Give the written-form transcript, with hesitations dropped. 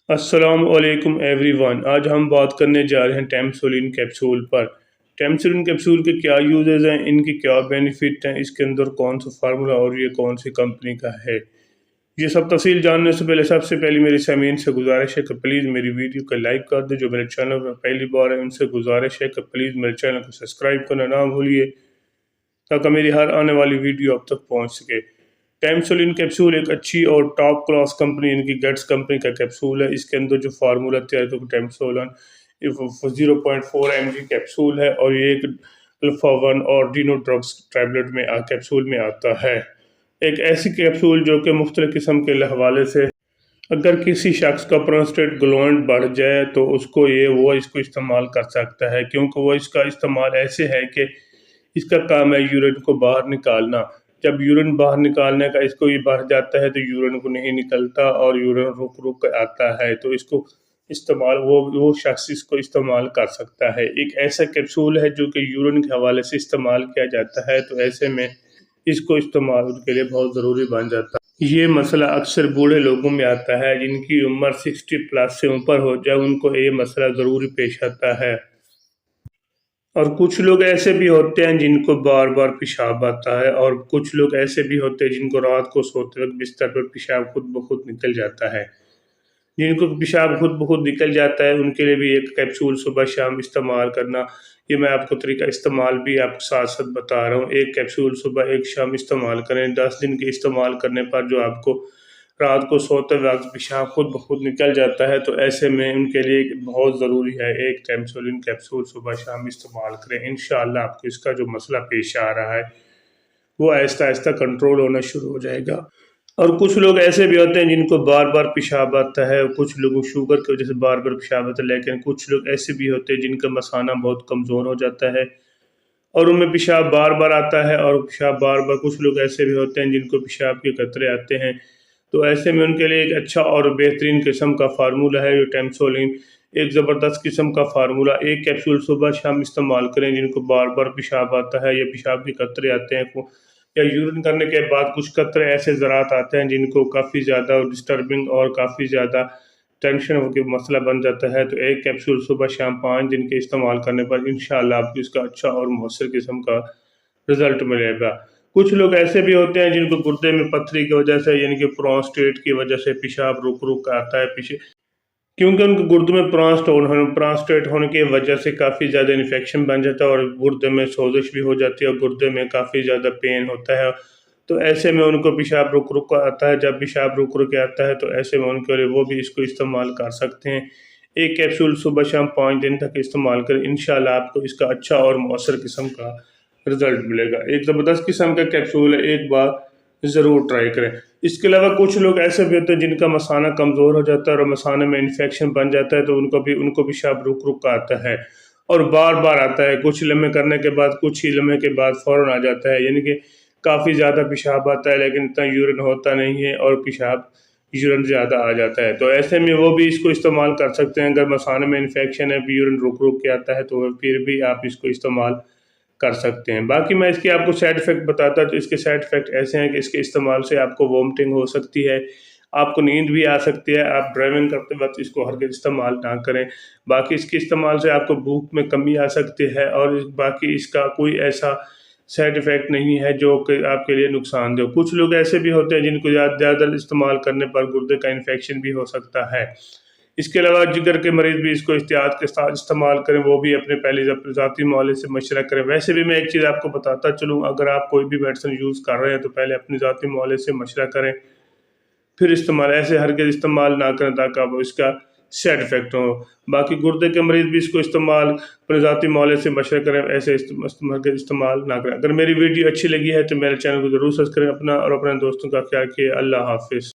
السلام علیکم every one, آج ہم بات کرنے جا رہے ہیں ٹیمسولین کیپسول پر۔ ٹیمسولین کیپسول کے کیا یوزز ہیں، ان کی کیا بینیفٹ ہیں، اس کے اندر کون سا فارمولا اور یہ کون سی کمپنی کا ہے، یہ سب تفصیل جاننے سے پہلے سب سے پہلی میری سامعین سے گزارش ہے کہ پلیز میری ویڈیو کو لائک کر دیں۔ جو میرے چینل پر پہلی بار ہے ان سے گزارش ہے کہ پلیز میرے چینل کو سبسکرائب کرنا نہ بھولیے تاکہ میری ہر آنے والی ویڈیو اب تک پہنچ سکے۔ ٹیمسولین کیپسول ایک اچھی اور ٹاپ کلاس کمپنی ان کی گیٹس کمپنی کا کیپسول ہے۔ اس کے اندر جو فارمولا تیار تو ٹیمسولین 0.4 mg کیپسول ہے اور یہ ایک الفا 1 اور ڈینو ڈرگس ٹیبلٹ میں کیپسول میں آتا ہے۔ ایک ایسی کیپسول جو کہ مختلف قسم کے حوالے سے اگر کسی شخص کا پراسٹیٹ گلانڈ بڑھ جائے تو اس کو استعمال کر سکتا ہے، کیونکہ وہ اس کا استعمال ایسے ہے کہ اس کا کام ہے یورین کو باہر نکالنا۔ جب یورین باہر نکالنے کا اس کو یہ بڑھ جاتا ہے تو یورین کو نہیں نکلتا اور یورین رک آتا ہے، تو اس کو استعمال وہ شخص اس کو استعمال کر سکتا ہے۔ ایک ایسا کیپسول ہے جو کہ یورین کے حوالے سے استعمال کیا جاتا ہے، تو ایسے میں اس کو استعمال کے لیے بہت ضروری بن جاتا ہے۔ یہ مسئلہ اکثر بوڑھے لوگوں میں آتا ہے جن کی عمر 60+ سے اوپر ہو جائے، ان کو یہ مسئلہ ضروری پیش آتا ہے۔ اور کچھ لوگ ایسے بھی ہوتے ہیں جن کو بار بار پیشاب آتا ہے، اور کچھ لوگ ایسے بھی ہوتے ہیں جن کو رات کو سوتے وقت بستر پر پیشاب خود بخود نکل جاتا ہے۔ جن کو پیشاب خود بخود نکل جاتا ہے ان کے لیے بھی ایک کیپسول صبح شام استعمال کرنا، یہ میں آپ کو طریقہ استعمال بھی آپ کو ساتھ ساتھ بتا رہا ہوں۔ ایک کیپسول صبح ایک شام استعمال کریں، 10 دن کے استعمال کرنے پر جو آپ کو رات کو سوتے وقت پیشاب خود بخود نکل جاتا ہے، تو ایسے میں ان کے لیے بہت ضروری ہے ایک ٹیمسولین کیپسول صبح شام استعمال کریں۔ انشاءاللہ آپ کو اس کا جو مسئلہ پیش آ رہا ہے وہ آہستہ آہستہ کنٹرول ہونا شروع ہو جائے گا۔ اور کچھ لوگ ایسے بھی ہوتے ہیں جن کو بار بار پیشاب آتا ہے، کچھ لوگوں شوگر کی وجہ سے بار بار پیشاب آتا ہے، لیکن کچھ لوگ ایسے بھی ہوتے ہیں جن کا مثانہ بہت کمزور ہو جاتا ہے اور ان میں پیشاب بار بار آتا ہے، اور پیشاب بار بار کچھ لوگ ایسے بھی ہوتے ہیں جن کو پیشاب کے قطرے آتے ہیں، تو ایسے میں ان کے لیے ایک اچھا اور بہترین قسم کا فارمولا ہے جو ٹیمسولین، ایک زبردست قسم کا فارمولا۔ ایک کیپسول صبح شام استعمال کریں جن کو بار بار پیشاب آتا ہے یا پیشاب کے قطرے آتے ہیں، یا یورین کرنے کے بعد کچھ قطرے ایسے ذرات آتے ہیں جن کو کافی زیادہ ڈسٹربنگ اور کافی زیادہ ٹینشن کے مسئلہ بن جاتا ہے، تو ایک کیپسول صبح شام 5 دن کے استعمال کرنے پر انشاءاللہ آپ کو اس کا اچھا اور مؤثر قسم کا رزلٹ ملے گا۔ کچھ لوگ ایسے بھی ہوتے ہیں جن کو گردے میں پتھری کی وجہ سے، یعنی کہ پراسٹیٹ کی وجہ سے پیشاب رک آتا ہے پیچھے، کیونکہ ان کے گردے میں پراسٹیٹ ہونے کی وجہ سے کافی زیادہ انفیکشن بن جاتا ہے اور گردے میں سوزش بھی ہو جاتی ہے اور گردے میں کافی زیادہ پین ہوتا ہے، تو ایسے میں ان کو پیشاب رک آتا ہے۔ جب پیشاب رک آتا ہے تو ایسے میں ان کے لیے وہ بھی اس کو استعمال کر سکتے ہیں۔ ایک کیپسول صبح شام 5 دن تک استعمال کریں، انشاءاللہ آپ کو اس کا اچھا اور مؤثر قسم کا رزلٹ ملے گا۔ ایک زبردست قسم کا کیپسول ہے، ایک بار ضرور ٹرائی کریں۔ اس کے علاوہ کچھ لوگ ایسے بھی ہوتے ہیں جن کا مثانہ کمزور ہو جاتا ہے اور مثانے میں انفیکشن بن جاتا ہے، تو ان کو پیشاب رک آتا ہے اور بار بار آتا ہے، کچھ لمحے کرنے کے بعد، کچھ ہی لمحے کے بعد فوراً آ جاتا ہے، یعنی کہ کافی زیادہ پیشاب آتا ہے لیکن اتنا یورین ہوتا نہیں ہے اور پیشاب یورین زیادہ آ جاتا ہے، تو ایسے میں وہ بھی اس کو استعمال کر سکتے ہیں۔ اگر مثانے میں انفیکشن ہے، یورین رک کے آتا ہے، تو پھر بھی آپ اس کو استعمال کر سکتے ہیں۔ باقی میں اس کے آپ کو سائیڈ ایفیکٹ بتاتا، تو اس کے سائیڈ ایفیکٹ ایسے ہیں کہ اس کے استعمال سے آپ کو وومٹنگ ہو سکتی ہے، آپ کو نیند بھی آ سکتی ہے، آپ ڈرائیونگ کرتے وقت اس کو ہرگز استعمال نہ کریں۔ باقی اس کے استعمال سے آپ کو بھوک میں کمی آ سکتی ہے، اور باقی اس کا کوئی ایسا سائیڈ ایفیکٹ نہیں ہے جو کہ آپ کے لیے نقصان دہ۔ کچھ لوگ ایسے بھی ہوتے ہیں جن کو زیادہ استعمال کرنے پر گردے کا انفیکشن بھی ہو سکتا ہے۔ اس کے علاوہ جگر کے مریض بھی اس کو احتیاط کے ساتھ استعمال کریں، وہ بھی اپنے پہلے ذاتی معالجے سے مشورہ کریں۔ ویسے بھی میں ایک چیز آپ کو بتاتا چلوں، اگر آپ کوئی بھی میڈیسن یوز کر رہے ہیں تو پہلے اپنے ذاتی معالجے سے مشورہ کریں، پھر استعمال، ایسے ہرگز استعمال نہ کریں تاکہ آپ اس کا سائیڈ ایفیکٹ ہو۔ باقی گردے کے مریض بھی اس کو استعمال اپنے ذاتی معالجے سے مشورہ کریں، ایسے استعمال نہ کریں۔ اگر میری ویڈیو اچھی لگی ہے تو میرے چینل کو ضرور سبسکرائب کریں، اپنا اور اپنے دوستوں کا خیال رکھیے۔ اللہ حافظ۔